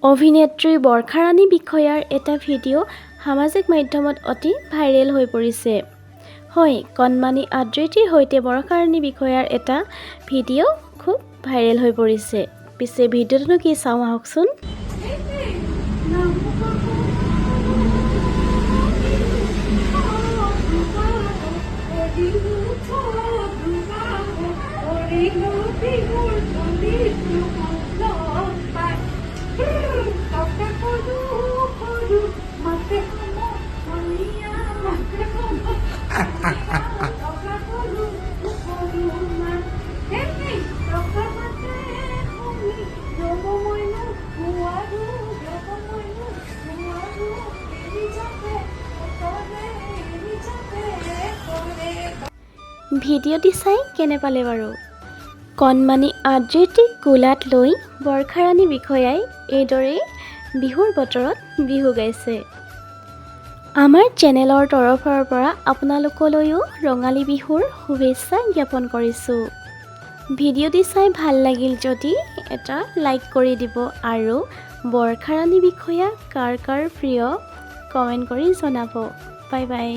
অভিনেত্ৰী বৰ্ষাৰাণী বিষয়াৰ এটা ভিডিঅ' সামাজিক মাধ্যমত অতি ভাইৰেল হৈ পৰিছে। হয়, কণমানি আদৃতিৰ সৈতে বৰ্ষাৰাণী বিষয়াৰ এটা ভিডিঅ' খুব ভাইৰেল হৈ পৰিছে। পিছে ভিডিঅ'টোনো কি চাওঁ আহকচোন। ভিডিঅ'টি চাই কেনে পালে বাৰু? কণমানি আদৃতিক কোলাত লৈ বৰ্ষাৰাণী বিষয়াই এইদৰেই বিহুৰ বতৰত বিহু গাইছে। আমাৰ চেনেলৰ তৰফৰ পৰা আপোনালোকলৈও ৰঙালী বিহুৰ শুভেচ্ছা জ্ঞাপন কৰিছোঁ। ভিডিঅ'টি চাই ভাল লাগিল যদি এটা লাইক কৰি দিব আৰু বৰ্ষাৰাণী বিষয়া কাৰ কাৰ প্ৰিয় কমেণ্ট কৰি জনাব। Bye bye.